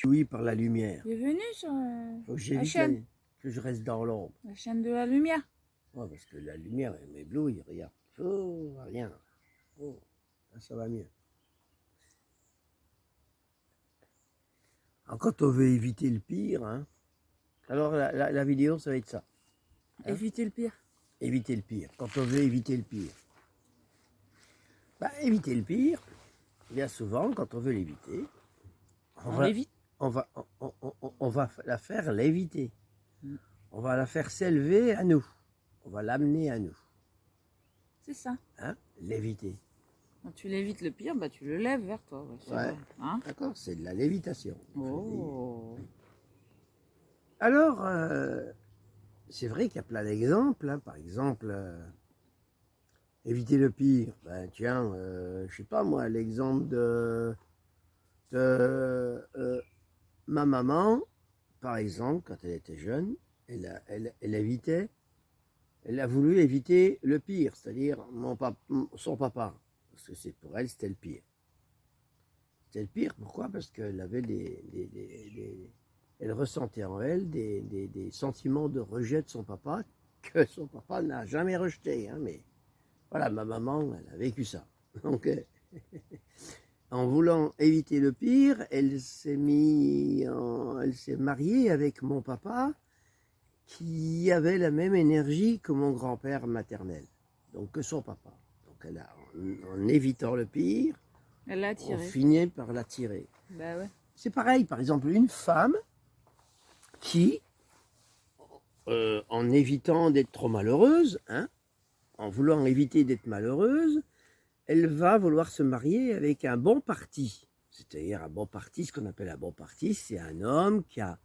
oui, par la lumière. Il est venu sur Faut que la j'évite chaîne. que je reste dans l'ombre. La chaîne de la lumière. Ouais, parce que la lumière, elle m'éblouit, regarde. Oh, rien. Oh, là, ça va mieux. Alors, quand on veut éviter le pire, hein, alors la vidéo, ça va être ça. Hein? Éviter le pire. Éviter le pire. Quand on veut éviter le pire. Bah, éviter le pire, bien souvent, quand on veut l'éviter, On l'évite. on va la faire l'éviter. Mm. On va la faire s'élever à nous. On va l'amener à nous. C'est ça. Hein? L'éviter. Quand tu l'évites le pire, bah tu le lèves vers toi. Ouais, c'est Ouais. vrai. Hein? D'accord, c'est de la lévitation. Oh. Alors, c'est vrai qu'il y a plein d'exemples. Hein. Par exemple, éviter le pire. Ben, tiens, je sais pas moi, l'exemple de ma maman, par exemple, quand elle était jeune, elle évitait, elle a voulu éviter le pire, c'est-à-dire son papa. Parce que pour elle, c'était le pire. C'était le pire, pourquoi? Parce qu'elle avait elle ressentait en elle des sentiments de rejet de son papa que son papa n'a jamais rejeté. Hein, mais voilà, ma maman, elle a vécu ça. Donc, en voulant éviter le pire, elle s'est mariée avec mon papa qui avait la même énergie que mon grand-père maternel, donc que son papa. Donc, en évitant le pire, Elle l'a on attiré. finit par l'attirer. Bah ouais. C'est pareil, par exemple, une femme qui, en évitant d'être trop malheureuse, hein, en voulant éviter d'être malheureuse, elle va vouloir se marier avec un bon parti. C'est-à-dire un bon parti, ce qu'on appelle un bon parti, c'est un homme qui a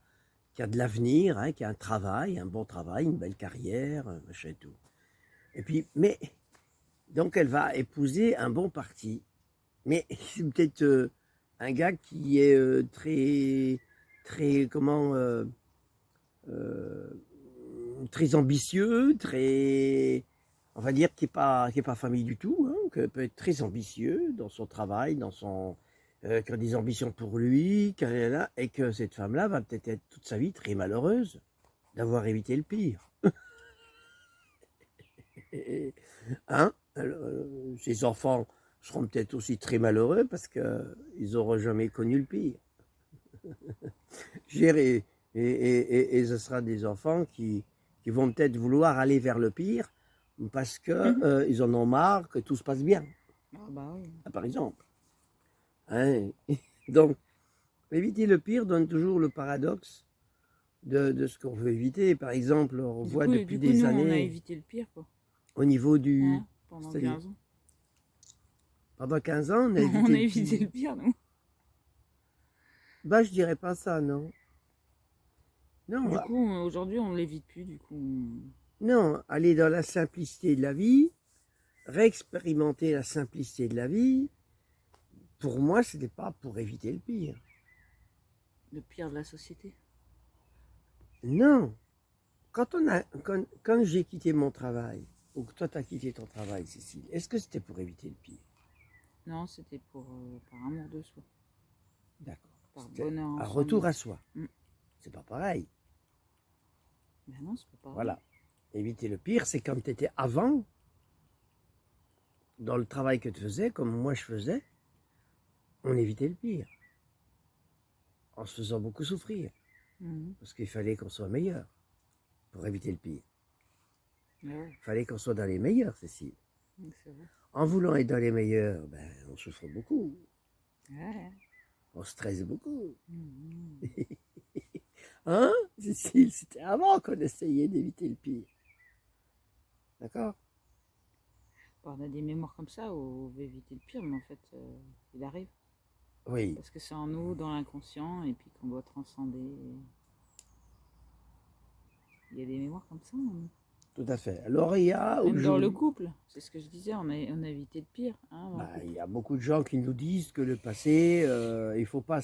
de l'avenir, hein, qui a un bon travail, une belle carrière, machin et tout. Et puis, mais, donc elle va épouser un bon parti. Mais c'est peut-être un gars qui est euh, très ambitieux, on va dire, qui est pas famille du tout, hein, qui peut être très ambitieux dans son travail, qui a des ambitions pour lui, et que cette femme-là va peut-être être toute sa vie très malheureuse d'avoir évité le pire. Hein? Alors, ses enfants seront peut-être aussi très malheureux parce qu'ils n'auront jamais connu le pire. Et ce sera des enfants qui vont peut-être vouloir aller vers le pire parce qu'ils en ont marre que tout se passe bien. Ah bah oui. Par exemple. Hein? Donc, éviter le pire donne toujours le paradoxe de ce qu'on veut éviter. Par exemple, on voit depuis des nous, années. On a évité le pire, quoi. Au niveau du. Hein, pendant 15 ans. Pendant 15 ans, on a évité, on a évité le pire, nous. Bah, je dirais pas ça, non. Non. Du coup, aujourd'hui, on l'évite plus, du coup. Non, aller dans la simplicité de la vie, réexpérimenter la simplicité de la vie, pour moi, ce n'est pas pour éviter le pire. Le pire de la société? Non. Quand j'ai quitté mon travail, ou que toi tu as quitté ton travail, Cécile, est-ce que c'était pour éviter le pire? Non, c'était par amour de soi. D'accord. Par bonheur en un soi. retour à soi. C'est pas pareil. Ben non, c'est pas pareil. Voilà. Éviter le pire, c'est quand tu étais avant, dans le travail que tu faisais, comme moi je faisais, on évitait le pire. En se faisant beaucoup souffrir. Parce qu'il fallait qu'on soit meilleur pour éviter le pire. Ouais. Il fallait qu'on soit dans les meilleurs, Cécile. C'est vrai. En voulant être dans les meilleurs, ben, on souffre beaucoup. Ouais. On stresse beaucoup. Hein, Cécile? C'était avant qu'on essayait d'éviter le pire. D'accord? On a des mémoires comme ça où on veut éviter le pire, mais en fait, il arrive. Oui. Parce que c'est en nous, dans l'inconscient, et puis qu'on doit transcender. Il y a des mémoires comme ça. Tout à fait. Alors, il y a. Même dans le couple, c'est ce que je disais, on a évité le pire. Hein, il y a beaucoup de gens qui nous disent que le passé, il faut pas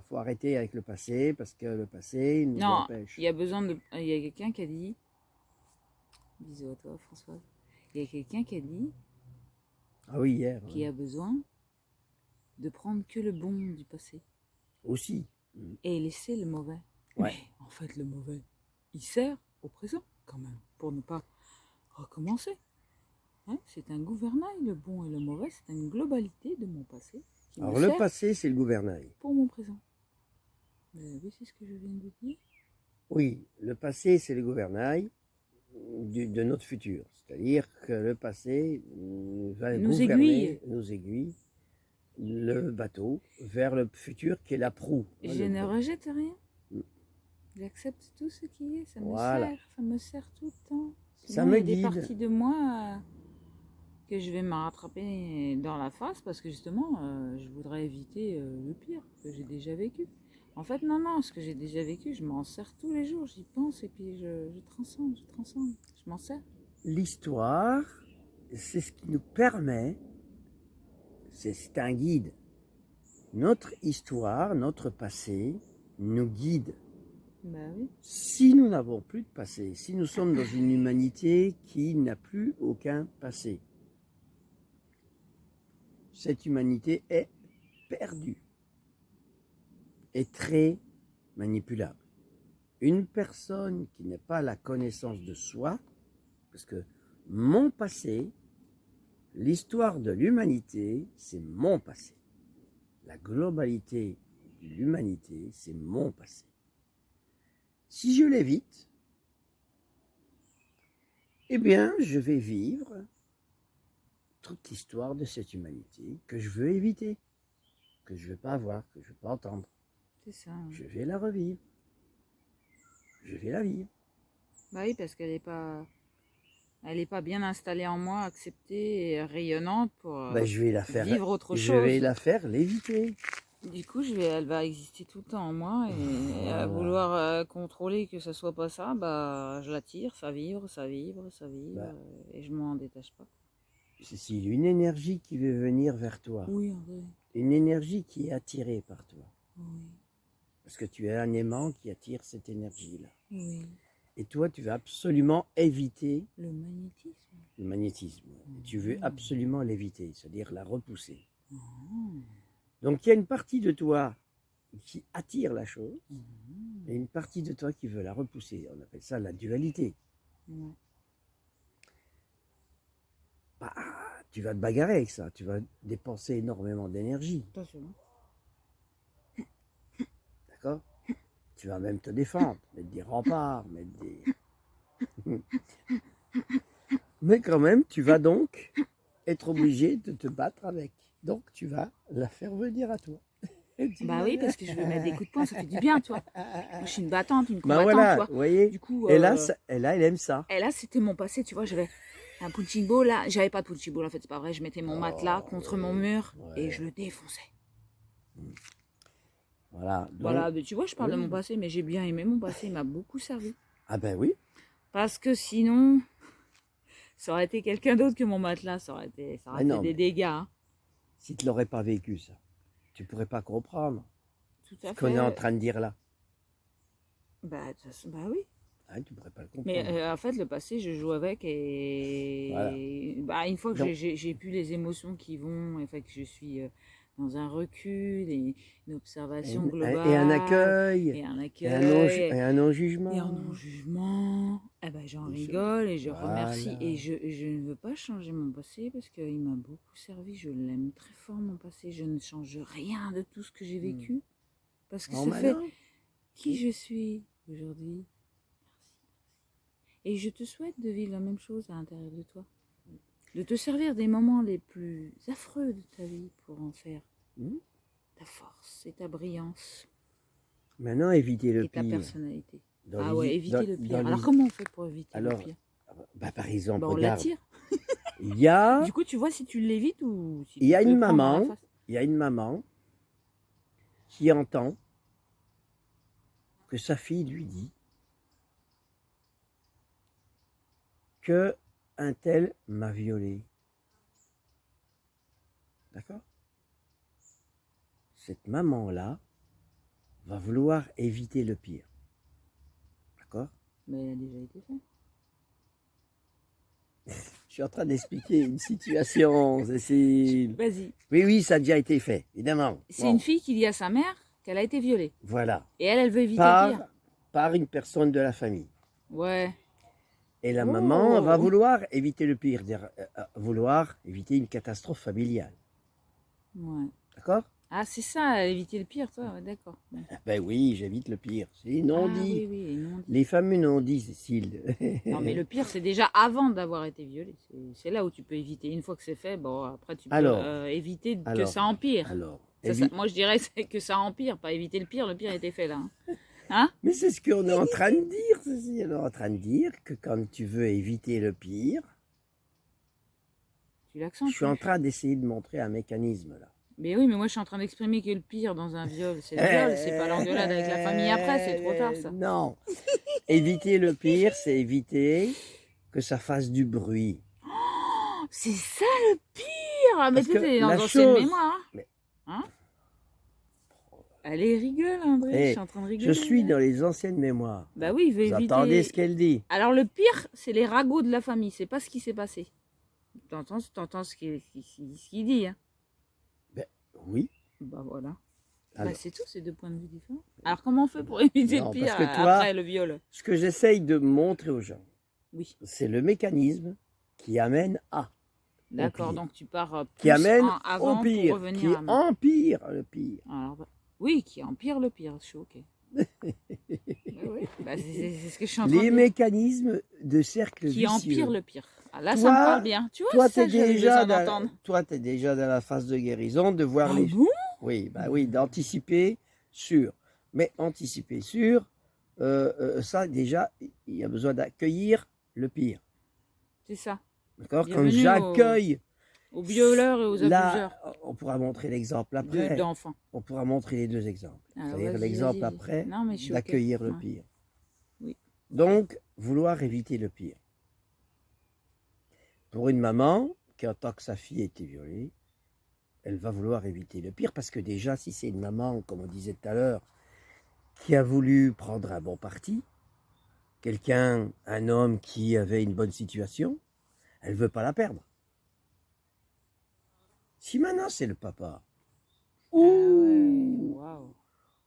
faut arrêter avec le passé parce que le passé nous empêche. Il y a besoin de. Il y a quelqu'un qui a dit. Bisous à toi, Françoise. Il y a quelqu'un qui a dit. Ah oui, hier. Qui a besoin de prendre que le bon du passé. aussi. et laisser le mauvais. Ouais. Mais en fait, le mauvais, il sert au présent quand même, pour ne pas recommencer. Hein, c'est un gouvernail, le bon et le mauvais, c'est une globalité de mon passé qui Alors me le sert passé, c'est le gouvernail. pour mon présent. Vous avez vu, c'est ce que je viens de dire? Oui, le passé, c'est le gouvernail de notre futur. C'est-à-dire que le passé va Nous gouverner, aiguille. nous aiguille, le bateau vers le futur qui est la proue. hein, Je le ne gros. rejette rien. Mm. J'accepte tout ce qui est. Voilà. Ça me sert tout le temps. Ça Sinon, me il y a des guide. parties de moi que je vais me rattraper dans la face parce que justement, je voudrais éviter le pire que j'ai déjà vécu. En fait, non, ce que j'ai déjà vécu, je m'en sers tous les jours, j'y pense et puis je transcende, je m'en sers. L'histoire, c'est ce qui nous permet, c'est un guide. Notre histoire, notre passé nous guide. Bah oui. Si nous n'avons plus de passé, si nous sommes dans une humanité qui n'a plus aucun passé, cette humanité est perdue et très manipulable. Une personne qui n'a pas la connaissance de soi, parce que mon passé, l'histoire de l'humanité, c'est mon passé. La globalité de l'humanité, c'est mon passé. Si je l'évite, eh bien, je vais vivre toute l'histoire de cette humanité que je veux éviter, que je ne veux pas voir, que je ne veux pas entendre. C'est ça. Je vais la revivre. Je vais la vivre. Bah oui, parce qu'elle est pas bien installée en moi, acceptée et rayonnante pour Je vais la faire, vivre autre je chose. vais la faire l'éviter. Du coup, elle va exister tout le temps en moi et à Voilà. vouloir contrôler que ce soit pas ça, bah je l'attire, ça vibre, Bah. et je m'en détache pas. Cécile, une énergie qui veut venir vers toi, Oui, André. une énergie qui est attirée par toi, Oui, parce que tu es un aimant qui attire cette énergie-là. oui. Et toi, tu veux absolument éviter Le magnétisme. le magnétisme. Tu veux absolument l'éviter, c'est-à-dire la repousser. Oh. Donc il y a une partie de toi qui attire la chose Oh. et une partie de toi qui veut la repousser. On appelle ça la dualité. Ouais. Bah, tu vas te bagarrer avec ça, tu vas dépenser énormément d'énergie, Attention. d'accord? Tu vas même te défendre, mettre des remparts, mettre des... Mais quand même, tu vas donc être obligé de te battre avec. Donc tu vas la faire venir à toi. Bah oui, parce que je veux mettre des coups de poing, ça fait du bien, toi. Moi, je suis une battante, une Bah combattante, voilà, toi. vous voyez. Du coup, Et là, elle aime ça. et là, c'était mon passé, tu vois, j'avais un punching ball, là, j'avais pas de punching ball, en fait, c'est pas vrai, je mettais mon matelas contre mon mur et je le défonçais. Voilà. Donc, Voilà, mais tu vois, je parle de oui. mon passé, mais j'ai bien aimé mon passé, il m'a beaucoup servi. Ah ben oui. Parce que sinon, ça aurait été quelqu'un d'autre que mon matelas, ça aurait fait non, des mais- dégâts. Hein. Si tu l'aurais pas vécu, ça, tu pourrais pas comprendre Tout à ce qu'on est en fait. train de dire là. Bah oui. Ah, tu pourrais pas le comprendre. Mais en fait, le passé, je joue avec et Voilà. bah, une fois que Donc- j'ai plus les émotions qui vont, et fait que je suis dans un recul et une observation globale Et un accueil. et un Et accueil un non-jugement. et un non-jugement, eh ben, j'en Bien sûr. rigole et je Voilà. remercie et je ne veux pas changer mon passé parce qu'il m'a beaucoup servi, je l'aime très fort mon passé, je ne change rien de tout ce que j'ai vécu parce que Non, ça mais fait non. qui je suis aujourd'hui. Et je te souhaite de vivre la même chose à l'intérieur de toi. De te servir des moments les plus affreux de ta vie pour en faire ta force et ta brillance Maintenant, éviter le et ta pire. personnalité. Dans Ah les- ouais, éviter dans- le dans pire. les- Alors comment on fait pour éviter Alors, le pire? Bah, par exemple, Bah, on regarde, l'attire. il y a, Du coup, tu vois si tu l'évites ou si il y a tu peux une le prendre dans la maman, face. il y a une maman qui entend que sa fille lui dit que un tel m'a violée. D'accord? Cette maman-là va vouloir éviter le pire. D'accord? Mais elle a déjà été fait. Je suis en train d'expliquer une situation, Cécile. Vas-y. Oui, ça a déjà été fait, évidemment. C'est Bon. une fille qui dit à sa mère qu'elle a été violée. Voilà. Et elle veut éviter le pire. Par une personne de la famille. Ouais. Et la Oh. maman va vouloir éviter le pire, vouloir éviter une catastrophe familiale. Ouais. D'accord? Ah, c'est ça, éviter le pire, toi, ouais, d'accord. Ben oui, j'évite le pire. C'est non-dit. Ah, oui, non-dit. Les fameux non-dits, Cécile. Non, mais le pire, c'est déjà avant d'avoir été violé. C'est là où tu peux éviter. Une fois que c'est fait, bon, après, tu peux éviter que ça empire. Moi, je dirais que ça empire, pas éviter le pire. Le pire était fait là. Hein? Mais c'est ce qu'on est en train de dire, Cécile. On est en train de dire que quand tu veux éviter le pire, tu l'accentues. Je suis en train d'essayer de montrer un mécanisme là. Mais oui, mais moi je suis en train d'exprimer que le pire dans un viol, c'est le viol, c'est pas l'engueulade avec la famille après, c'est trop tard ça. Non. Éviter le pire, c'est éviter que ça fasse du bruit. Oh, c'est ça le pire. Mais tu es dans l'ancienne mémoire. Mais... Hein? Allez, rigole, André, je suis en train de rigoler. Je suis dans les anciennes mémoires. Bah oui, il veut éviter... Attendez ce qu'elle dit. Alors le pire, c'est les ragots de la famille, c'est pas ce qui s'est passé. T'entends ce qu'il dit, hein? Ben, oui. Bah voilà. Alors, bah, c'est tout, c'est deux points de vue différents. Alors comment on fait pour éviter le pire après le viol? Ce que j'essaye de montrer aux gens, oui, c'est le mécanisme qui amène à. D'accord, donc tu pars plus qui amène avant au pire, pour revenir qui à... empire le pire. Alors, bah, oui, qui empire le pire, je suis ok. oui, bah, c'est ce que je suis en train de dire. Les mécanismes de cercle qui vicieux. Empire le pire. Ah, là, ça me parle bien. Tu vois, toi, tu es déjà dans la phase de guérison, de voir les... Bon oui, bah oui, d'anticiper sur. Mais anticiper sur, ça déjà, il y a besoin d'accueillir le pire. C'est ça. D'accord? Quand j'accueille... Aux violeurs et aux abuseurs. Là, on pourra montrer l'exemple après. D'enfants. On pourra montrer les deux exemples. C'est-à-dire l'exemple après d'accueillir le pire. Oui. Donc, vouloir éviter le pire. Pour une maman qui entend que sa fille a été violée, elle va vouloir éviter le pire parce que déjà, si c'est une maman, comme on disait tout à l'heure, qui a voulu prendre un bon parti, quelqu'un, un homme qui avait une bonne situation, elle ne veut pas la perdre. Si maintenant c'est le papa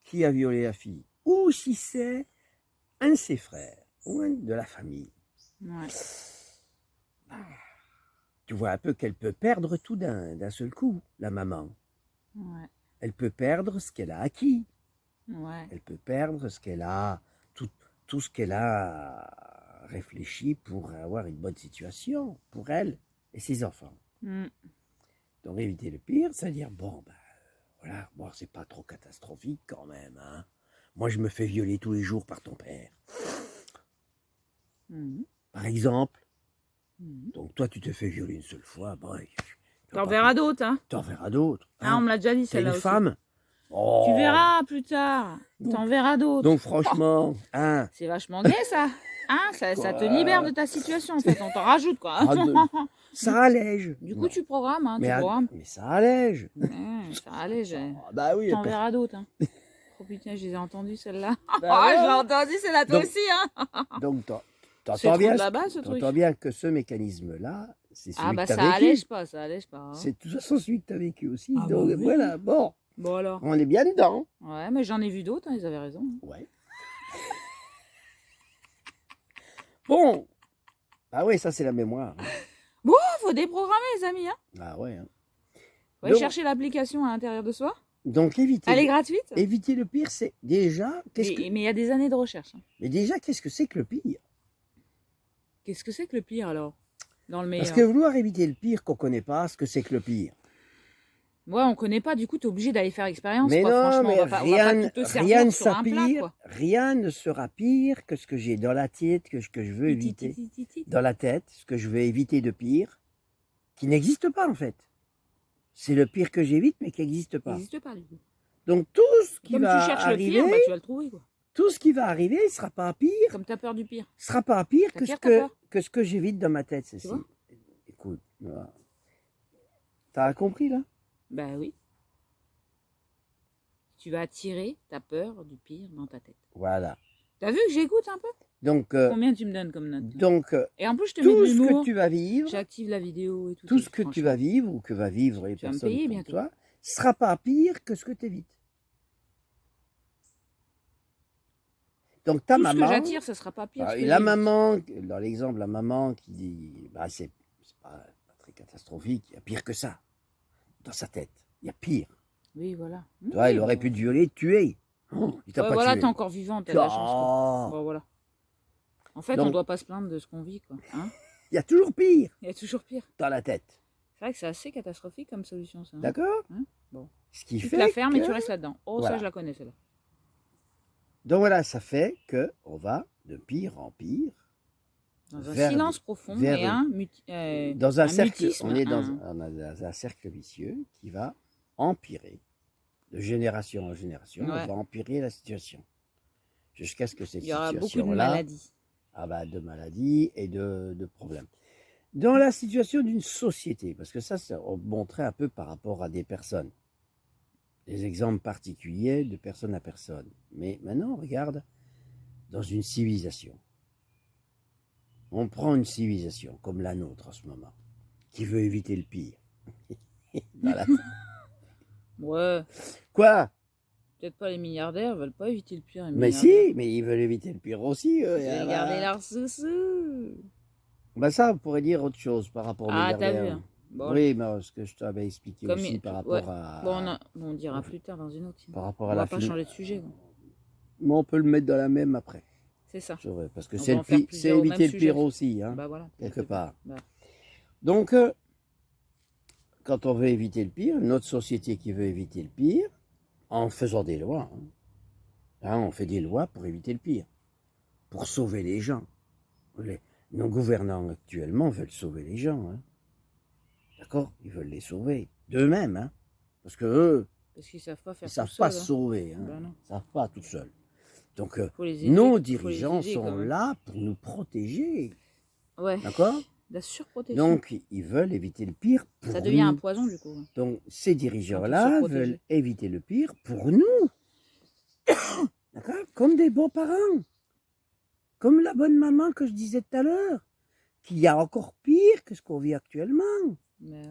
qui a violé la fille, ou si c'est un de ses frères, ou un de la famille, tu vois un peu qu'elle peut perdre tout d'un seul coup, la maman. Elle peut perdre ce qu'elle a acquis. Elle peut perdre ce qu'elle a, tout ce qu'elle a réfléchi pour avoir une bonne situation pour elle et ses enfants. Donc éviter le pire, c'est-à-dire, bon, ben, voilà, bon, c'est pas trop catastrophique quand même, hein. Moi, je me fais violer tous les jours par ton père. Par exemple. Donc toi, tu te fais violer une seule fois, bon, t'en verras d'autres, hein. T'en verras d'autres. Hein. Ah, on me l'a déjà dit, celle-là aussi. T'es une femme. Oh. Tu verras plus tard. T'en verras d'autres. Donc franchement, hein. C'est vachement gai, ça. Hein, ça te libère de ta situation, en fait. On t'en rajoute, quoi. Ça allège. Du coup, tu programmes, hein. Mais ça allège. Ça allège. Bah oui. T'en verras d'autres, hein. Oh putain, je les ai entendues, celles-là. Bah, je l'ai entendu, celle-là, toi aussi, hein. Donc, t'entends bien que ce mécanisme-là, c'est celui que tu as vécu. Ça allège pas. Hein. C'est de toute façon celui que tu as vécu aussi. Ah donc voilà, bon. Bon alors. On est bien dedans. Ouais, mais j'en ai vu d'autres, hein, ils avaient raison. Ouais. Bon. Ah oui, ça c'est la mémoire. Bon, faut déprogrammer les amis. Hein. Ah ouais. Hein. Ouais, donc, chercher l'application à l'intérieur de soi. Donc éviter. Elle est gratuite. Éviter le pire, c'est déjà... Mais il y a des années de recherche. Hein. Mais déjà, qu'est-ce que c'est que le pire? Qu'est-ce que c'est que le pire alors? Dans le meilleur. Parce que vouloir éviter le pire qu'on ne connaît pas, ce que c'est que le pire. Ouais, on ne connaît pas, du coup, tu es obligé d'aller faire expérience. Mais quoi. non, mais rien ne sera pire que ce que j'ai dans la tête, que ce que je veux éviter. Dans la tête, ce que je veux éviter de pire, qui n'existe pas en fait. C'est le pire que j'évite, mais qui n'existe pas. N'existe pas, du coup. Donc tout ce qui va arriver, le pire, bah, tu vas le trouver, quoi. Tout ce qui va arriver, il ne sera pas pire. Comme tu as peur du pire. Il ne sera pas pire que ce que j'évite dans ma tête, ceci. Écoute, voilà. T'as compris là? Ben oui. Tu vas attirer ta peur du pire dans ta tête. Voilà. T'as vu que j'écoute un peu? Donc, combien tu me donnes comme note? Donc, et en plus, je te mets de l'humour. Tout ce que tu vas vivre, j'active la vidéo et tout. Tout ce que tu vas vivre ou que va vivre les personnes comme toi, ne sera pas pire que ce que tu évites. Donc ta Tout ce que maman, j'attire, ça sera pas pire. Ce que la j'évite. maman, dans l'exemple, la maman qui dit, bah, c'est pas très catastrophique, il y a pire que ça. Dans sa tête, il y a pire. Oui, voilà. Tu vois, il aurait pu te violer, te tuer. Oh, il t'a Ouais, pas voilà, tué. t'es encore vivant, t'as de la chance, quoi. Oh, Bon, voilà. En fait, on donc, doit pas se plaindre de ce qu'on vit, quoi. Hein, il y a toujours pire il y a toujours pire. dans la tête. C'est vrai que c'est assez catastrophique comme solution, ça. Hein. D'accord? Hein, bon. Ce qui Tu te fait la fermes que... et tu restes là-dedans. Oh, Voilà. ça, je la connais, celle-là. Donc voilà, ça fait que on va de pire en pire. Dans un vers- silence profond vers- et dans un cercle, mutisme, on est dans un cercle vicieux qui va empirer de génération en génération. Ouais. On va empirer la situation jusqu'à ce que cette il y aura beaucoup de situation-là, maladies. de maladies et de problèmes. Dans la situation d'une société, parce que ça, on montrait un peu par rapport à des personnes, des exemples particuliers de personne à personne. Mais maintenant, regarde, dans une civilisation. On prend une civilisation comme la nôtre en ce moment, qui veut éviter le pire. Dans la- Ouais, Quoi? peut-être pas les milliardaires, veulent pas éviter le pire. Les Mais milliardaires. si, mais ils veulent éviter le pire aussi. Ils veulent garder leur sous-sous. Ben ça, on pourrait dire autre chose par rapport aux Ah, t'as milliardaires. vu. Hein. Bon, Oui, mais ce que je t'avais expliqué Comme aussi il- par ouais. rapport à... Bon, on dira plus tard dans une autre. Par rapport On à va la pas film- changer de sujet. Quoi. Mais on peut le mettre dans la même après. C'est ça. C'est vrai, parce que On c'est va en faire c'est plusieurs au éviter même le pire sujet. aussi, hein, Bah voilà. quelque part. Bah. Donc, quand on veut éviter le pire, notre société qui veut éviter le pire, en faisant des lois, on fait des lois pour éviter le pire, pour sauver les gens. Nos gouvernants actuellement veulent sauver les gens. Hein. D'accord? Ils veulent les sauver d'eux-mêmes. Hein. Parce que eux, Parce qu'ils savent pas ils faire ne savent tout pas seul, se hein. sauver. Hein. Bah non. Ils ne savent pas tout seuls. Donc, Faut les aider, nos faut les dirigeants aider, sont quand même. là pour nous protéger. Ouais. D'accord? La surprotection. Donc, ils veulent éviter le pire pour Ça devient nous. un poison du coup. Donc, ces Quand ils dirigeants-là sont protégés. veulent éviter le pire pour nous. D'accord? Comme des bons parents. Comme la bonne maman que je disais tout à l'heure. Qu'il y a encore pire que ce qu'on vit actuellement. Mais, ouais.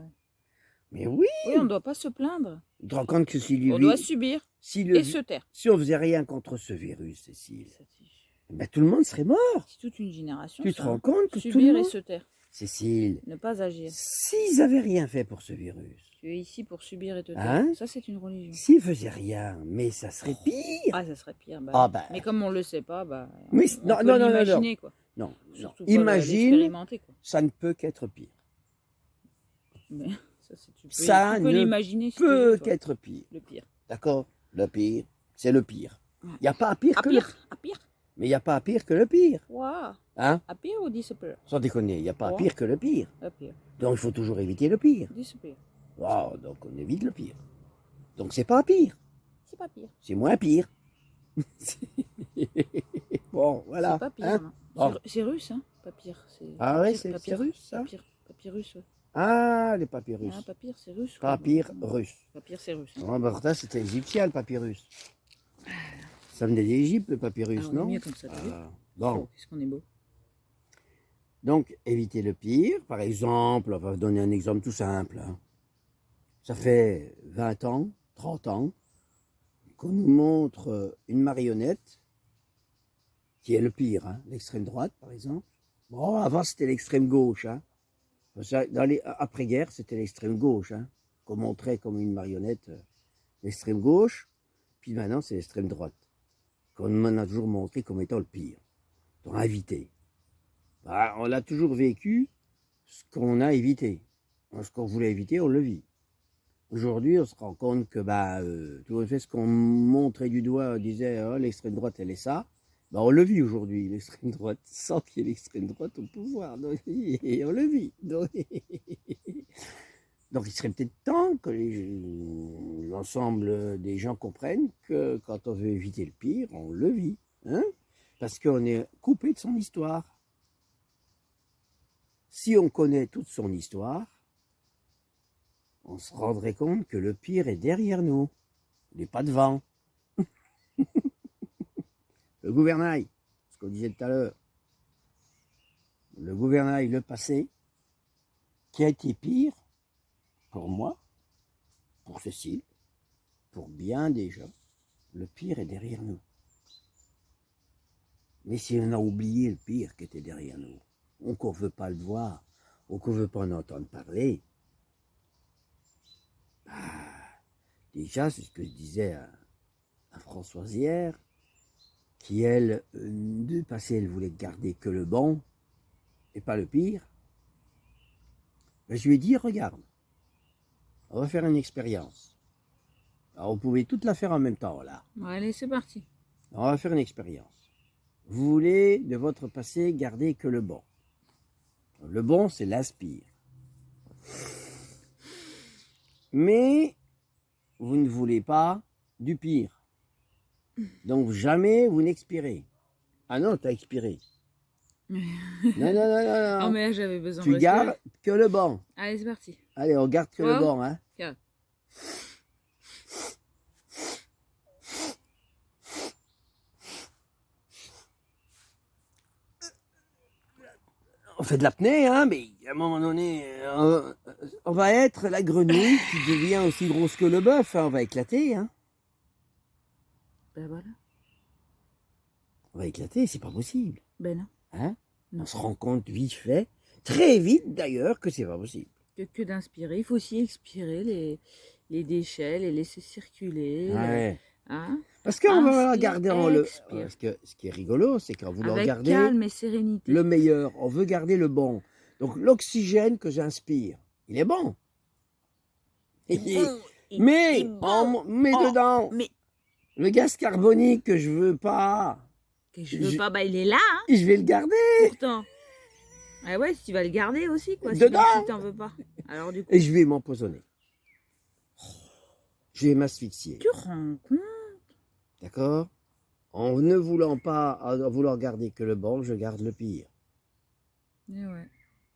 Mais oui, Oui, on ne doit pas se plaindre. tu te rends compte que si, On doit subir et se taire. si on faisait rien contre ce virus, Cécile, Ça, c'est ben, tout le monde serait mort. c'est toute une génération. Tu ça, te rends hein. compte que tout le Subir et monde... se taire. Cécile, Ne pas agir. s'ils n'avaient rien fait pour ce virus, Tu es ici pour subir et te taire. Hein? Ça, c'est une religion. s'ils faisaient rien, mais ça serait pire. Ah, ça serait pire. Bah, Ah, ben. Mais comme on le sait pas, bah, Mais on non, peut non, non, non, l'imaginer, quoi. Non, non. Surtout pas Imagine, l'expérimenter, quoi. ça ne peut qu'être pire. Mais ça, tu Ça peux ne l'imaginer si tu Peut veux, toi. qu'être pire. Le pire. D'accord? Le pire, c'est le pire. Ouais. Il n'y a pas à pire À que pire, à pire. Mais il n'y a pas à pire que le pire. Waouh. Hein? À pire ou disappear? Sans déconner, il n'y a pas à Ouais. pire que le pire. À pire. Donc il faut toujours éviter le pire. Disappear. Wow, donc on évite le pire. Donc c'est pas pire, C'est pas pire. c'est moins pire. Bon, voilà. C'est pas pire. hein. Non. Bon. C'est russe, hein? Pas pire. Ah ouais, papyre, c'est papyre, russe, ça? Papyrus, ouais. Ah, les papyrus. Ah, papyre, c'est russe. quoi. Papyrus russe. Papyre, c'est russe. Ah, bah, pourtant, c'était égyptien, le papyrus. Ça venait d'Égypte, le papyrus, Ah, on est non? mieux comme ça, t'as vu? Bon, Oh, qu'est-ce qu'on est beau. donc, éviter le pire. Par exemple, on va vous donner un exemple tout simple. Hein. Ça fait 20 ans, 30 ans, qu'on nous montre une marionnette, qui est le pire, hein, l'extrême droite, par exemple. Bon, avant, c'était l'extrême gauche. Hein. Après-guerre, c'était l'extrême gauche, hein, qu'on montrait comme une marionnette l'extrême gauche. Puis maintenant, c'est l'extrême droite, qu'on m'en a toujours montré comme étant le pire. Donc, à éviter. Bah, on a toujours vécu ce qu'on a évité. Ce qu'on voulait éviter, on le vit. Aujourd'hui, on se rend compte que tout à fait ce qu'on montrait du doigt, on disait oh, l'extrême droite, elle est ça. Bah, on le vit aujourd'hui, l'extrême droite, sans qu'il y ait l'extrême droite au pouvoir. Donc, et on le vit. Donc, il serait peut-être temps que l'ensemble des gens comprennent que quand on veut éviter le pire, on le vit. Hein? Parce qu'on est coupé de son histoire. Si on connaît toute son histoire, on se rendrait compte que le pire est derrière nous. Il n'est pas devant. Le gouvernail, ce qu'on disait tout à l'heure. Le gouvernail, le passé, qui a été pire pour moi, pour Cécile, pour bien des gens. Le pire est derrière nous. Mais si on a oublié le pire qui était derrière nous, ou qu'on ne veut pas le voir, ou qu'on ne veut pas en entendre parler, bah, déjà, c'est ce que je disais à Françoise hier, qui elle, de passé, elle voulait garder que le bon et pas le pire. Ben, je lui ai dit, regarde, on va faire une expérience. Alors, vous pouvez toute la faire en même temps, là. Bon, allez, c'est parti. Alors, on va faire une expérience. Vous voulez, de votre passé, garder que le bon. Le bon, c'est l'aspire. Mais, vous ne voulez pas du pire. Donc, jamais vous n'expirez. Ah non, t'as expiré. Non, non, non, non, Oh, non. mais là, j'avais besoin de Tu respirer. gardes que le bon. Allez, c'est parti. Allez, on garde que le Wow. bon, hein. Tiens. On fait de l'apnée, hein, mais à un moment donné, on va être la grenouille qui devient aussi grosse que le bœuf, hein, on va éclater, hein. Ben voilà. On va éclater, c'est pas possible, Ben non. hein. Non. On se rend compte vite fait, très vite d'ailleurs, que c'est pas possible. Que d'inspirer. Il faut aussi expirer les déchets, les laisser circuler. Ouais. Hein? Parce qu'on va Inspire, regarder en le. expire. Parce que ce qui est rigolo, c'est qu'en voulant Avec garder calme et sérénité. le meilleur, on veut garder le bon. Donc l'oxygène que j'inspire, il est bon. Mais on met dedans Mais le gaz carbonique que je veux pas. que je veux pas, bah il est là, hein, Et je vais le garder. pourtant. Ah ouais, si tu vas le garder aussi, quoi. Dedans. Si t'en veux pas. Alors du coup, Et je vais m'empoisonner. Je vais m'asphyxier. tu rends compte? D'accord? En ne voulant pas, en vouloir garder que le bon, je garde le pire. Eh ouais.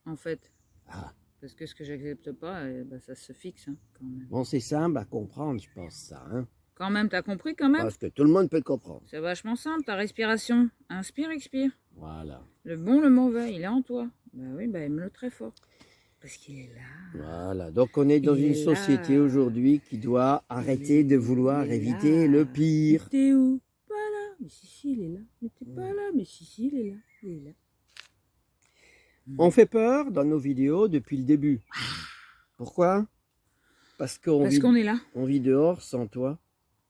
En fait, Ah. parce que ce que j'accepte pas, bah, ça se fixe, hein, quand même. Bon, c'est simple à comprendre, je pense, ça. Hein? Quand même, t'as compris quand même? Parce que tout le monde peut le comprendre. C'est vachement simple, ta respiration. Inspire, expire. Voilà. Le bon, le mauvais, il est en toi. Bah oui, bah aime-le très fort. Parce qu'il est là. Voilà. Donc, on est dans Il une est société là. aujourd'hui qui doit arrêter de vouloir Il est éviter là. le pire. Mais t'es où? Pas là. Mais si, il est là. Mais t'es pas là. Mais si, il est là. Il est là. On fait peur dans nos vidéos depuis le début. Pourquoi? Parce qu'on est là. on vit dehors sans toit,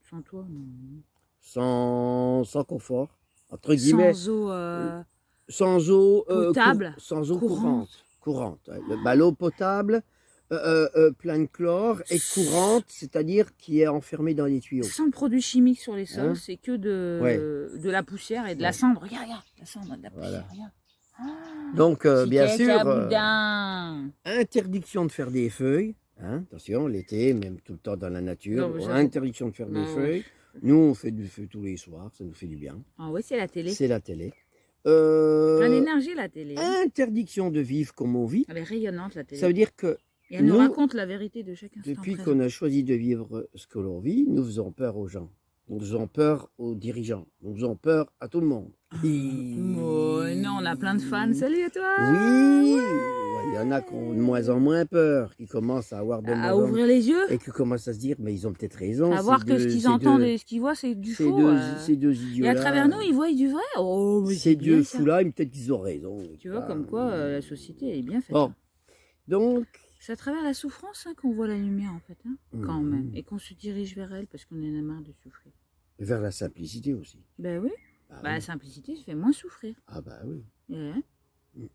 Sans toi, non. sans confort, entre guillemets, Sans eau sans eau, potable, sans eau courante. courante. Ouais. L'eau potable, plein de chlore, et courante, c'est-à-dire qui est enfermée dans les tuyaux. Sans produits chimiques sur les sols, Hein? c'est que Ouais. de la poussière et de la Ouais. cendre. Regarde, regarde, la cendre, de la poussière, Voilà. regarde. Ah, Donc, bien c'est sûr, boudin. interdiction de faire des feuilles. Hein, attention, l'été, même tout le temps dans la nature, Non, mais ça, interdiction de faire des Non, feuilles. Nous, on fait du feu tous les soirs, ça nous fait du bien. Ah oui, c'est la télé. C'est la télé. Plein d'énergie, la télé. Interdiction de vivre comme on vit. Elle est rayonnante, la télé. Ça veut dire que Et elle nous nous, raconte la vérité de chaque instant depuis présent. qu'on a choisi de vivre ce que l'on vit, nous faisons peur aux gens. Nous faisons peur aux dirigeants. Nous faisons peur à tout le monde. Oh, non, on a plein de fans. Salut à toi. Oui, il y en a qui ont de moins en moins peur, qui commencent à avoir de À moins en ouvrir les yeux. et qui commencent à se dire, mais ils ont peut-être raison. À voir que ce qu'ils entendent et ce qu'ils voient, c'est du faux. Ces deux Et idiots-là. à travers nous, ils voient du vrai. Oh, mais Ces c'est bien deux ça. fous-là, peut-être qu'ils ont raison. Tu vois, comme quoi la société est bien faite. Bon, hein. donc, C'est à travers la souffrance hein, qu'on voit la lumière, en fait. Hein, quand Mhm. même. Et qu'on se dirige vers elle parce qu'on en a marre de souffrir. vers la simplicité aussi. Ben oui. Ah, Bah, oui. la simplicité, ça fait moins souffrir. Ah bah oui. Ouais. Mm.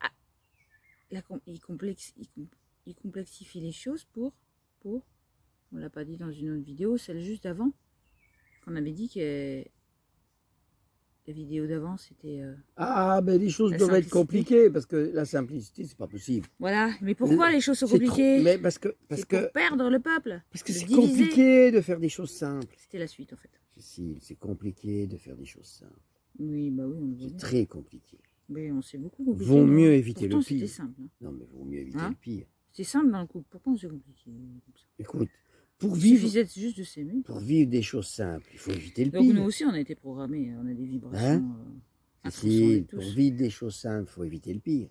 Ah, il complexifie les choses pour, on l'a pas dit dans une autre vidéo, celle juste d'avant, qu'on avait dit que la vidéo d'avant, c'était... Ah, ben les choses La doivent être simplicité. compliquées parce que la simplicité, c'est pas possible. Voilà, mais pourquoi les choses sont C'est trop- compliquées? Mais parce que C'est pour perdre le peuple. parce que de c'est diviser. compliqué de faire des choses simples. C'était la suite, en fait. Cécile, c'est compliqué de faire des choses simples. Oui, bah oui, on le voit C'est bien. très compliqué. Mais on s'est beaucoup compliqué. Vaut nous, mieux hein. éviter Pourtant, le pire. c'était simple. Hein. Non, mais vaut mieux éviter Hein le pire. C'était simple dans le couple. Pourtant, c'est compliqué. Comme ça. Écoute, pour Il vivre, suffisait juste de s'aimer. pour vivre des choses simples, il faut éviter le Donc nous pire. aussi, on a été programmés. On a des vibrations. Hein intranscendées Cécile, pour tous. vivre des choses simples, il faut éviter le pire.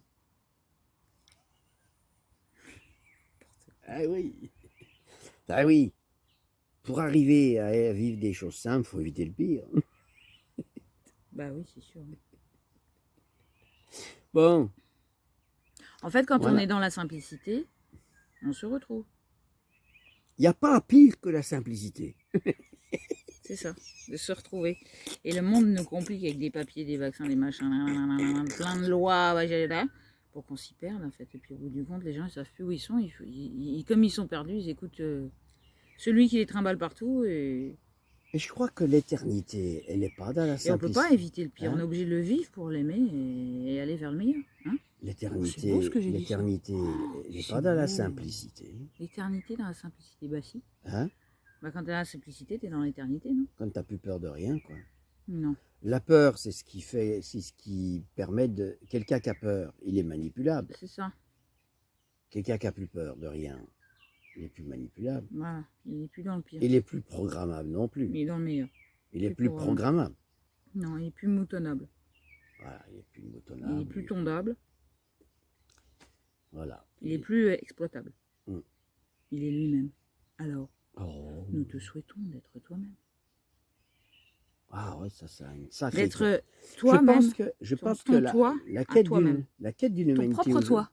Ah oui. Ah oui. Pour arriver à vivre des choses simples, il faut éviter le pire. Bah oui, c'est sûr. Bon, En fait, quand on voilà. est dans la simplicité, on se retrouve. Il n'y a pas pire que la simplicité. C'est ça, de se retrouver. Et le monde nous complique avec des papiers, des vaccins, des machins, nanana, plein de lois, pour qu'on s'y perde en fait. Et puis au bout du compte, les gens ils savent plus où ils sont. Comme ils sont perdus, ils écoutent celui qui les trimballe partout. Et Et je crois que l'éternité, elle n'est pas dans la on peut pas simplicité. éviter le pire. Hein? On est obligé de le vivre pour l'aimer et aller vers le meilleur. Hein, c'est beau ce que j'ai dit, ça. L'éternité, elle n'est C'est pas dans la beau. simplicité. L'éternité dans la simplicité, bah si. Hein? Bah quand t'es dans la simplicité, t'es dans l'éternité, non? Quand tu n'as plus peur de rien, quoi. Non. La peur, c'est ce qui permet de. Quelqu'un qui a peur, il est manipulable. C'est ça. Quelqu'un qui a plus peur de rien, il est plus manipulable. Voilà. Il est plus dans le pire. Il est plus programmable non plus. Il est dans le meilleur. Il est plus plus programmable. programmable. Non, il est plus moutonnable. Voilà, il est plus Il moutonnable. est plus tondable. Voilà. Il est plus exploitable. Mm. Il est lui-même. Alors, Oh. nous te souhaitons d'être toi-même. Ah ouais, ça c'est une sacrée. D'être toi-même. Je pense ton que toi la à quête toi-même. d'une Ton humanité. propre toi.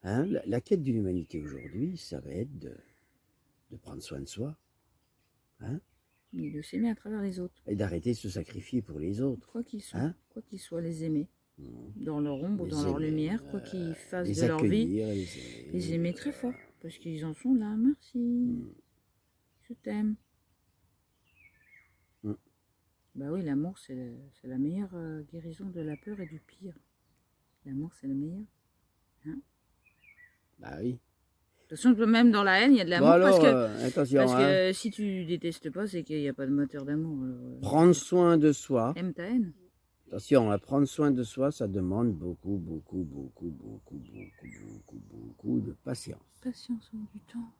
Hein, la quête d'une humanité aujourd'hui, ça va être de prendre soin de soi. Hein, Et de s'aimer à travers les autres. et d'arrêter de se sacrifier pour les autres. Quoi qu'ils soient. Hein? Quoi qu'ils soient, les aimer. Mm. Dans leur ombre ou Les dans leur aimer, lumière. Quoi qu'ils fassent les de leur vie. accueillir, les aimer. Les aimer très fort. Parce qu'ils en sont là. Merci. Mm. Je t'aime. Mm. Bah oui, l'amour, c'est la meilleure guérison de la peur et du pire. L'amour, c'est le meilleur. Bah oui. De toute façon, même dans la haine, il y a de l'amour. Bon alors, Parce attention, que si tu détestes pas, c'est qu'il n'y a pas de moteur d'amour. prendre soin de soi. Aime ta haine. Attention, prendre soin de soi, ça demande beaucoup de patience, Patience, du temps,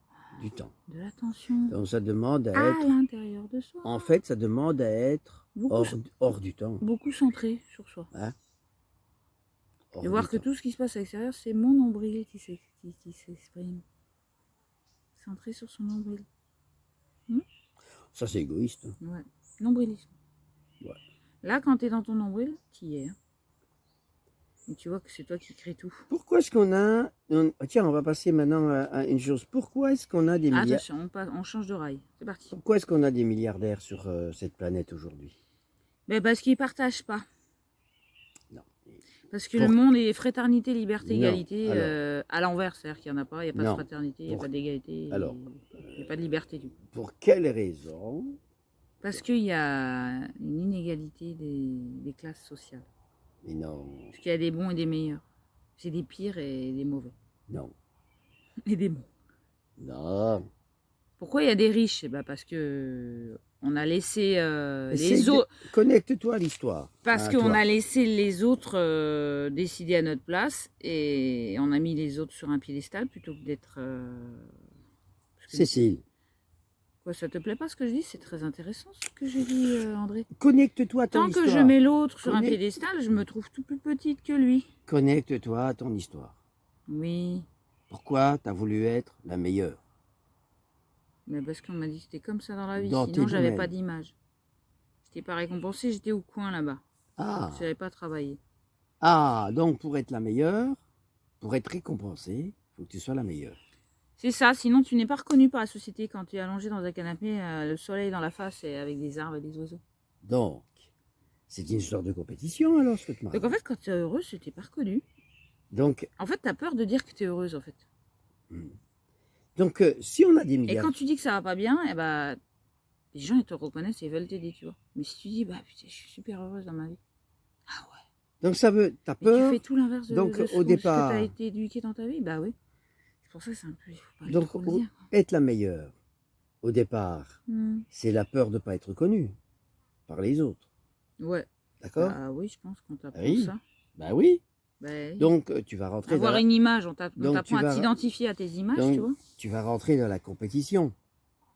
du temps. de l'attention. Donc ça demande à À être, l'intérieur de soi. en fait, ça demande à être Beaucoup, hors du temps. beaucoup centré sur soi. Hein? Hors De du voir que temps. tout ce qui se passe à l'extérieur, c'est mon nombril qui s'exprime. Centré sur son nombril. Ça, c'est égoïste. Hein. Ouais. Nombrilisme. Ouais. Là, quand tu es dans ton nombril, tu y es. Hein. Et tu vois que c'est toi qui crée tout. Pourquoi est-ce qu'on a... Tiens, on va passer maintenant à une chose. Pourquoi est-ce qu'on a des milliardaires... Attention, on change de rail. C'est parti. Pourquoi est-ce qu'on a des milliardaires sur cette planète aujourd'hui? Mais parce qu'ils partagent pas. Non. Parce que le monde est fraternité, liberté, Non, égalité alors. à l'envers. C'est-à-dire qu'il n'y en a pas. Il n'y a pas de Non. fraternité, il n'y a pas d'égalité. Alors. Il n'y a pas de liberté du coup. Pour quelle raison? Parce qu'il y a une inégalité des classes sociales. Mais non. Parce qu'il y a des bons et des meilleurs. C'est des pires et des mauvais. Non. Et des bons. Non. Pourquoi il y a des riches? Parce que on a laissé les autres. Connecte-toi à l'histoire. Parce hein, qu'on toi. a laissé les autres décider à notre place et on a mis les autres sur un piédestal plutôt que d'être. Cécile, Quoi, ça te plaît pas ce que je dis? C'est très intéressant ce que j'ai dit, André. connecte-toi à ton Tant histoire. que je mets l'autre sur un Connecte- piédestal, je me trouve tout plus petite que lui. Connecte-toi à ton histoire. Oui, Pourquoi tu as voulu être la meilleure? mais parce qu'on m'a dit que c'était comme ça dans la vie. Dans Sinon, tes j'avais domaines. pas d'image. J'étais pas récompensée, j'étais au coin là-bas. Ah. Je savais pas travailler. Ah, donc pour être la meilleure, pour être récompensée, il faut que tu sois la meilleure. C'est ça, sinon tu n'es pas reconnu par la société quand tu es allongé dans un canapé, le soleil dans la face et avec des arbres et des oiseaux. Donc, c'est une histoire de compétition alors ce que tu m'as Donc en fait, quand tu es heureuse, tu n'es pas reconnu. Donc, En fait, tu as peur de dire que tu es heureuse en fait. si on a des Et milliards... quand tu dis que ça va pas bien, les gens ils te reconnaissent et ils veulent t'aider, tu vois. Mais si tu dis, putain, je suis super heureuse dans ma vie. Ah ouais. Donc ça veut... T'as Et peur... tu fais tout l'inverse de, Donc, de ce au que départ- tu as été éduqué dans ta vie. Bah oui. C'est pour ça que c'est un peu... Il faut pas Donc, trop le dire. être la meilleure, au départ, c'est la peur de ne pas être connue par les autres. Ouais. D'accord? Bah oui, je pense qu'on t'apprend Oui. ça. Bah oui. Bah, oui. Donc, tu vas rentrer avoir dans la... une image, on Donc, t'apprend tu à vas- t'identifier à tes images, Donc, tu vois. tu vas rentrer dans la compétition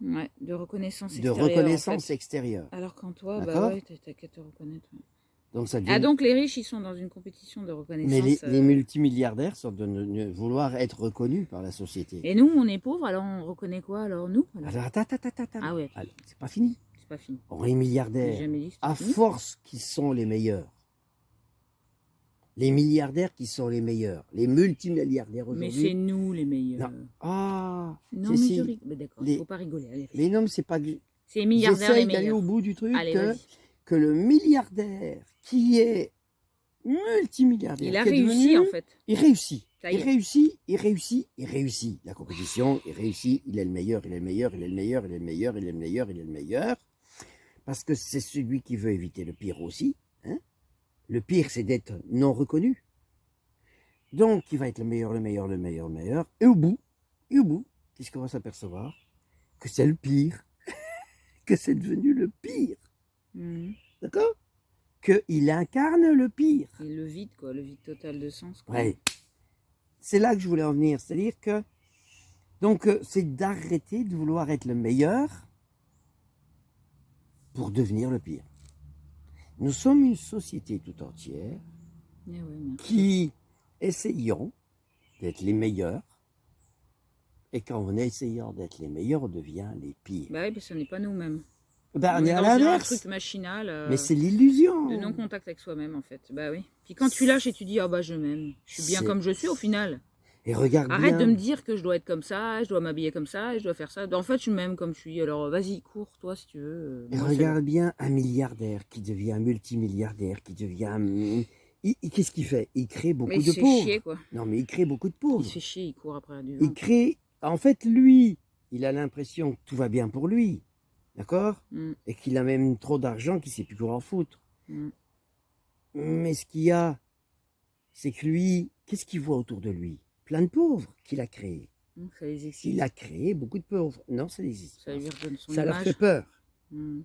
Ouais, de reconnaissance de extérieure. reconnaissance en fait. extérieure. Alors qu'en toi, bah D'accord. ouais, t'as qu'à te reconnaître. Ouais. Donc ça devient... Ah donc les riches, ils sont dans une compétition de reconnaissance. Mais les multimilliardaires sont de vouloir être reconnus par la société. Et nous, on est pauvres, alors on reconnaît quoi alors nous alors Alors, attends. Ah ouais. Allez, c'est pas fini. c'est pas fini. Oh, les J'ai milliardaires, jamais dit que à c'était fini. force qu'ils sont les meilleurs. Les milliardaires qui sont les meilleurs. Les multimilliardaires Mais aujourd'hui. c'est nous les meilleurs. Non. Ah, Non, si, mais je si. rigole. Mais d'accord, il Les- faut pas rigoler. Allez, Mais non, mais c'est pas que c'est les milliardaires les j'essaye d'aller meilleurs. au bout du truc Allez, vas-y. que le milliardaire qui est multimilliardaire, Il a qui est réussi devenu, en fait. il réussit. Ça y Il est. réussit, il réussit, il réussit. La compétition, il réussit, il est le meilleur, il est le meilleur, il est le meilleur, il est le meilleur, il est le meilleur, il est le meilleur. Parce que c'est celui qui veut éviter le pire aussi. Hein. Le pire, c'est d'être non reconnu. Donc, il va être le meilleur, le meilleur, le meilleur, le meilleur. Et au bout, qu'est-ce qu'on va s'apercevoir? Que c'est le pire. Que c'est devenu le pire. Mhm. D'accord? Qu'il incarne le pire. Et le vide, quoi. Le vide total de sens. Quoi. Ouais. C'est là que je voulais en venir. C'est-à-dire que, donc, c'est d'arrêter de vouloir être le meilleur pour devenir le pire. Nous sommes une société tout entière Eh ouais, merci. qui essayons d'être les meilleurs. Et quand on est essayant d'être les meilleurs, on devient les pires. Bah oui, parce qu'on n'est pas nous-mêmes. Ben, on est à dans un l'inverse. truc machinal. Mais c'est l'illusion. de non-contact avec soi-même, en fait. Bah oui. Puis quand tu lâches et tu dis, ah bah je m'aime. Je suis bien C'est- comme je suis au final. Et regarde Arrête bien. de me dire que je dois être comme ça, je dois m'habiller comme ça, et je dois faire ça. En fait, je m'aime comme je suis. Alors vas-y, cours, toi, si tu veux. Et Moi, c'est regarde bien un milliardaire qui devient multimilliardaire, qui devient... Qu'est-ce qu'il fait? Il crée bon. beaucoup Mais il de se fait pauvres. chier, quoi. Non, mais il crée beaucoup de Il pauvres. se fait chier, il court après du Il vent. crée... En fait, lui, il a l'impression que tout va bien pour lui. D'accord? Mm, Et qu'il a même trop d'argent qu'il ne sait plus quoi en foutre. mm. Mais ce qu'il y a, c'est que lui, qu'est-ce qu'il voit autour de lui? Plein de pauvres qu'il a créés. Ça les excite. Il a créé beaucoup de pauvres. Non, ça n'existe Ça pas. lui redonne son Ça leur image. fait peur. Mm.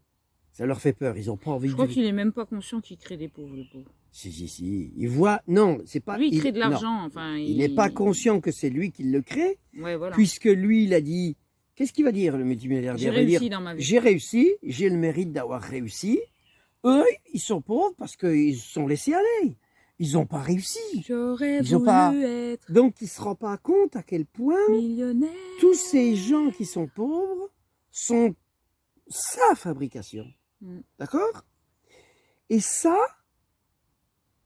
Ça leur fait peur. Ils n'ont pas envie Je crois de... qu'il est même pas conscient qu'il crée des pauvres, le pauvre. Si. Il voit... Non, c'est pas... Lui, il crée de non. l'argent. Enfin, Il n'est pas conscient que c'est lui qui le crée, Ouais, voilà. puisque lui, il a dit... Qu'est-ce qu'il va dire, le multimilliardaire? J'ai Il va dire, réussi dans ma vie. j'ai réussi, j'ai le mérite d'avoir réussi. Eux, ils sont pauvres parce qu'ils se sont laissés aller. Ils n'ont pas réussi. J'aurais Ils ont voulu pas- être Donc, il ne se rend pas compte à quel point millionnaire. tous ces gens qui sont pauvres sont sa fabrication. Mm. D'accord? Et ça,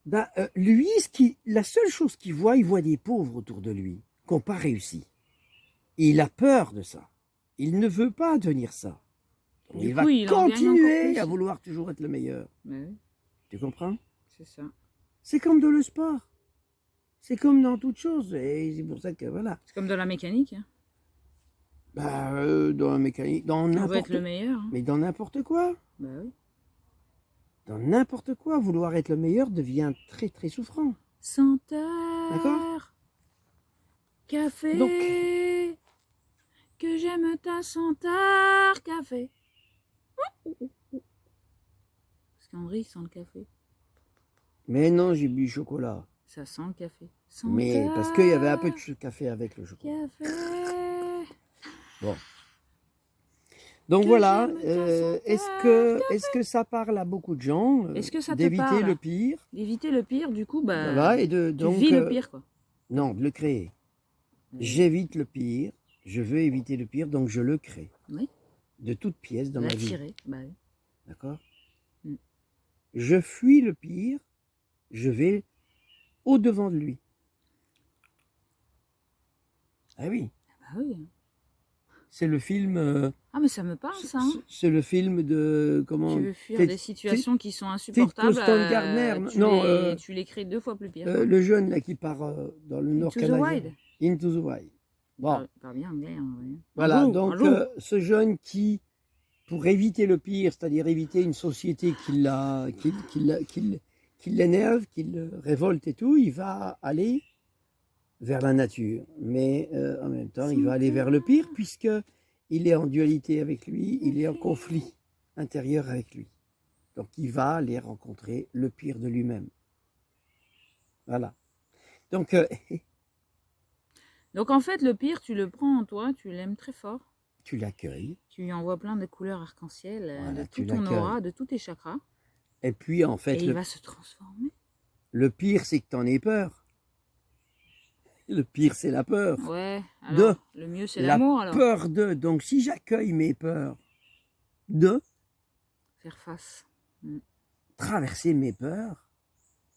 ben, lui, la seule chose qu'il voit, il voit des pauvres autour de lui qui n'ont pas réussi. Et il a peur de ça. Il ne veut pas devenir ça. Donc, Du il coup, va il en gagne encore continuer plus. à vouloir toujours être le meilleur. Ouais, Tu comprends? c'est ça. C'est comme dans le sport. C'est comme dans toute chose. Et c'est pour ça que, voilà. C'est comme dans la mécanique. Hein. Bah, dans la mécanique, dans On veut n'importe être le meilleur. Hein. Mais dans n'importe quoi. Bah oui. Dans n'importe quoi, vouloir être le meilleur devient très très souffrant. Senteur. D'accord. Café. Donc. Que j'aime ta senteur café. Parce qu'Henri sent le café. Mais non, j'ai bu du chocolat. Ça sent le café. Mais parce qu'il y avait un peu de café avec le chocolat. Café. Bon. Donc Que voilà, j'aime ta est-ce que ça parle à beaucoup de gens Est-ce que ça te d'éviter parle le pire? D'éviter le pire, du coup, bah. Voilà, et tu donc, vis le pire, quoi. non, de le créer. J'évite le pire, je veux éviter le pire, donc je le crée. Oui. De toutes pièces dans ma vie. L'attirer. Bah oui. D'accord? Mm. Je fuis le pire, je vais au-devant de lui. Ah oui, Bah oui. c'est le film... Ah, mais ça me parle, ça. Hein. c'est le film de... Comment... Tu veux fuir Ted- des situations qui sont insupportables. Clifton Gardner, tu non, tu les crées 2 fois plus pire. le jeune là qui part dans le nord Into the canadien. Wild. Into the Wild. Bon, Parle bien anglais. Hein, ouais. voilà, Un jour, donc un jour. ce jeune qui, pour éviter le pire, c'est-à-dire éviter une société qui l'énerve, qui le révolte et tout, il va aller vers la nature. Mais en même temps, il va aller vers le pire puisque il est en dualité avec lui, il est en conflit intérieur avec lui. Donc il va aller rencontrer le pire de lui-même. Voilà. Donc, Donc en fait, le pire, tu le prends en toi, tu l'aimes très fort. tu l'accueilles. Tu lui envoies plein de couleurs arc-en-ciel, Voilà, de tu tout ton l'accueilles. aura, de tous tes chakras. Et puis, en fait, Et il va se transformer. le pire, c'est que tu en aies peur. Le pire, c'est la peur. Ouais, alors, le mieux c'est La l'amour alors. peur de. Donc, si j'accueille mes peurs de, Faire face. Mm. traverser mes peurs,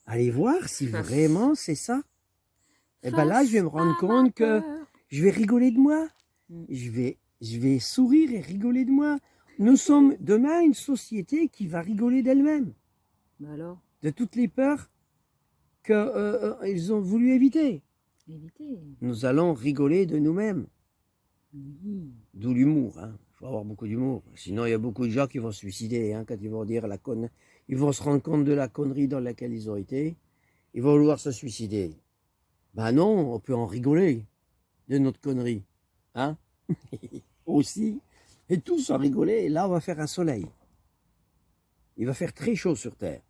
aller voir si Face. vraiment c'est ça. Et ben là, je vais me rendre Face à compte ma que peur. je vais rigoler de moi. Mm. Je vais sourire et rigoler de moi. Nous sommes demain une société qui va rigoler d'elle-même, Bah alors, de toutes les peurs qu'ils ont voulu éviter. évitez. Nous allons rigoler de nous-mêmes. Oui. D'où l'humour. Hein. Il faut avoir beaucoup d'humour. Sinon, il y a beaucoup de gens qui vont se suicider hein, quand ils vont dire la conne. Ils vont se rendre compte de la connerie dans laquelle ils ont été. Ils vont vouloir se suicider. Ben non, on peut en rigoler de notre connerie. Hein aussi. Et tous en rigoler. Et là, on va faire un soleil. Il va faire très chaud sur Terre.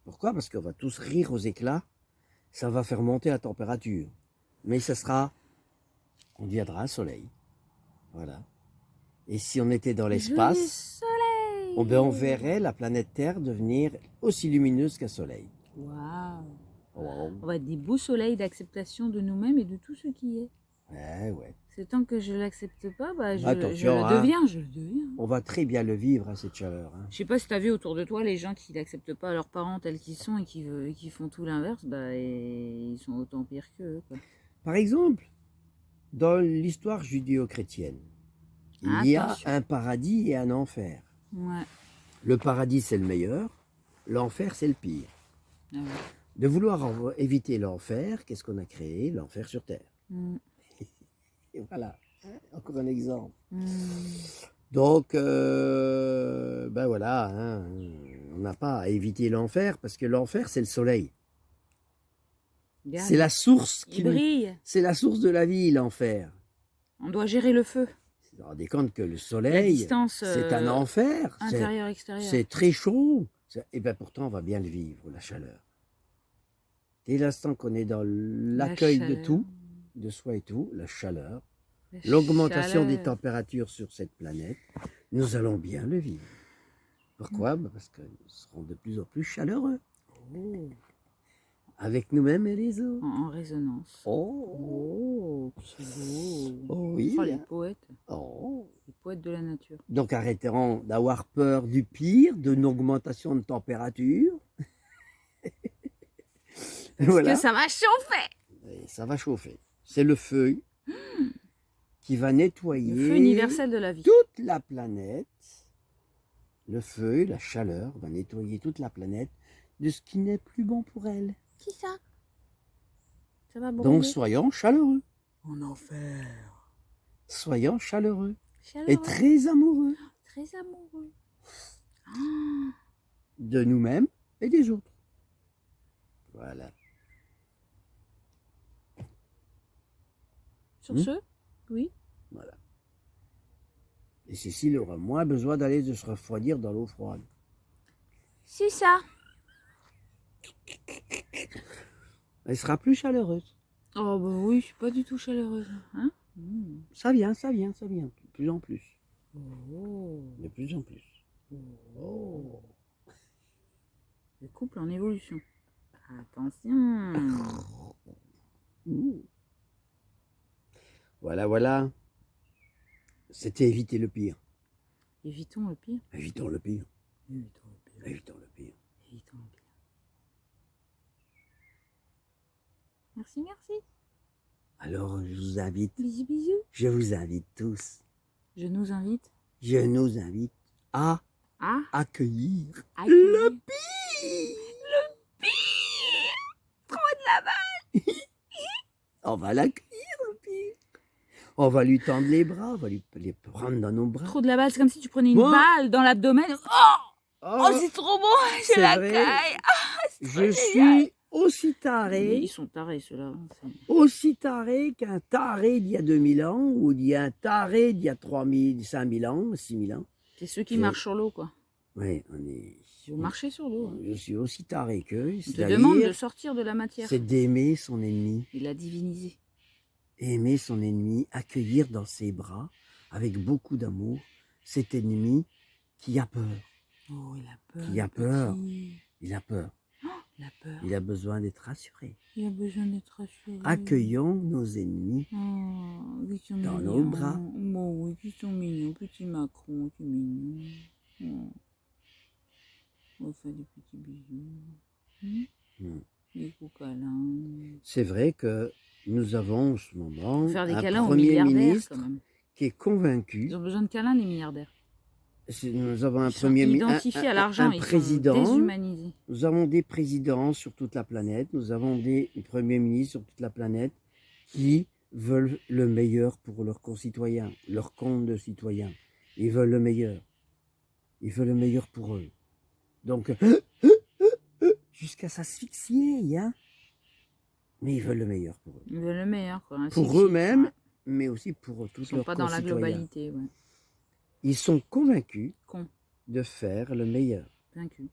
Pourquoi? Parce qu'on va tous rire aux éclats. Ça va faire monter la température. Mais ça sera... On deviendra un soleil. Voilà. Et si on était dans Joli l'espace, soleil. on verrait la planète Terre devenir aussi lumineuse qu'un soleil. Waouh. Wow. On va être des beaux soleils d'acceptation de nous-mêmes et de tout ce qui est. Ouais. C'est tant que je l'accepte pas, bah, je Attention, le hein. deviens, je le deviens. On va très bien le vivre, hein, cette chaleur. Hein. Je sais pas si tu as vu autour de toi les gens qui n'acceptent pas leurs parents tels qu'ils sont et qui font tout l'inverse, bah, et ils sont autant pires qu'eux. Quoi. Par exemple, dans l'histoire judéo-chrétienne, il y a Attention. un paradis et un enfer. Ouais. Le paradis, c'est le meilleur. L'enfer, c'est le pire. Ah ouais. De vouloir éviter l'enfer, qu'est-ce qu'on a créé? L'enfer sur Terre. Mm. Et voilà, encore un exemple. Mm. Donc, ben voilà, hein, on n'a pas à éviter l'enfer parce que l'enfer, c'est le soleil. Regarde, C'est la source il brille. c'est la source de la vie, l'enfer. On doit gérer le feu. Vous vous rendez compte que le La soleil, distance c'est un enfer. intérieure-extérieure. C'est très chaud. Et bien pourtant, on va bien le vivre, la chaleur. Dès l'instant qu'on est dans l'accueil de chaleur. tout, de soi et tout, la chaleur, La l'augmentation des chaleur. températures sur cette planète, nous allons bien le vivre. Pourquoi? Ben parce que nous serons de plus en plus chaleureux. Oh. Avec nous-mêmes et les autres. En résonance. Oh, C'est beau. oh oui. Oh, les poètes. Oh. Les poètes de la nature. Donc arrêterons d'avoir peur du pire, d'une augmentation de température. Parce Voilà. que ça va chauffer. Et ça va chauffer. C'est le feu qui va nettoyer Le feu universel de la vie. toute la planète. Le feu, la chaleur, va nettoyer toute la planète de ce qui n'est plus bon pour elle. Qui ça? Ça va Donc brûler. soyons chaleureux. En enfer. Soyons chaleureux. Chaleureux. Et très amoureux Très amoureux. Ah. de nous-mêmes et des autres. Voilà. Sur ce, oui. Voilà. Et Cécile aura moins besoin d'aller de se refroidir dans l'eau froide. C'est ça. Elle sera plus chaleureuse. Oh bah oui, je suis pas du tout chaleureuse. Hein? Ça vient, de plus en plus. Oh. De plus en plus. Oh. Le couple en évolution. Attention. Mmh. Voilà. C'était éviter le pire. Évitons le pire. Évitons le pire. Évitons le pire. Évitons le pire. Évitons le pire. Merci, merci. Alors, je vous invite, Bisous, bisous. je vous invite tous, Je nous invite je nous invite à à accueillir accueillir le pire. trop de la balle. On va l'accueillir, le pire. On va lui tendre les bras, on va les prendre dans nos bras. Trop de la balle, c'est comme si tu prenais une Moi- balle dans l'abdomen. Oh, c'est trop beau, c'est je la vrai. caille. Je suis aussi taré. Ils sont tarés ceux-là. Aussi taré qu'un taré d'il y a 2000 ans ou d'il y a un taré d'il y a 3000, 5000 ans, 6000 ans. C'est ceux qui C'est- marchent sur l'eau, quoi. Oui, on est. Vous marchez sur l'eau. Hein. Je suis aussi taré qu'eux. On te demande de sortir de la matière C'est d'aimer son ennemi. et la diviniser. Aimer son ennemi, accueillir dans ses bras, avec beaucoup d'amour, cet ennemi qui a peur. Oh, il a peur. Qui a le peur. petit. Il a peur. Il a peur. Il a besoin d'être rassuré. Il a besoin d'être rassuré. Accueillons nos ennemis. Oh, oui, ils sont Dans mignons. nos bras. Oh, oui, ils sont mignons. Petit Macron, c'est mignon. Oh. On fait des petits bisous. Des gros câlins. C'est vrai que nous avons en ce moment Faire des un câlins aux Premier milliardaires, ministre quand même. qui est convaincu. Ils ont besoin de câlins, les milliardaires. Nous avons un Ils sont Premier identifiés à l'argent, ils sont président. déshumanisés. Nous avons des présidents sur toute la planète. Nous avons des premiers ministres sur toute la planète qui veulent le meilleur pour leurs concitoyens, leurs concitoyens. Ils veulent le meilleur. Ils veulent le meilleur pour eux. Donc, jusqu'à s'asphyxier, hein. Mais ils veulent le meilleur pour eux. Ils veulent le meilleur, quoi. Pour eux-mêmes, mais aussi pour tous Ils sont leurs pas dans la concitoyens. globalité, ouais. Ils sont convaincus Con, de faire le meilleur. vaincu.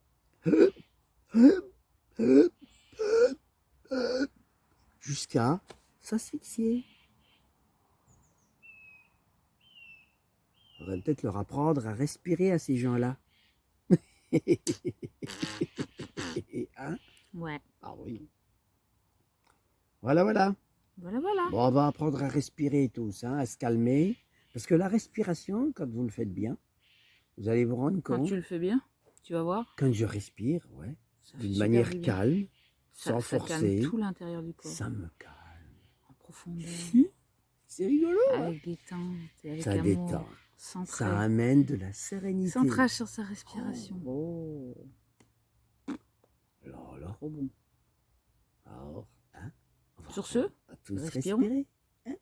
Jusqu'à s'asphyxier. On va peut-être leur apprendre à respirer à ces gens-là. Hein? Ouais. Ah oui. Voilà, voilà. Voilà, voilà. Bon, on va apprendre à respirer tous, hein, à se calmer. Parce que la respiration, quand vous le faites bien, vous allez vous rendre Quand compte. tu le fais bien, tu vas voir. Quand je respire, ouais, Ça fait d'une super manière du bien. calme, Ça sans calme forcer, tout l'intérieur du corps. ça me calme. En profondeur. C'est rigolo. Avec détente et avec Ça amour. détend. Centré. Ça amène de la sérénité. Centrage sur sa respiration. Oh. Là. Trop bon. Alors, hein, on va Sur ce, à tous respirons. respirer. Hein.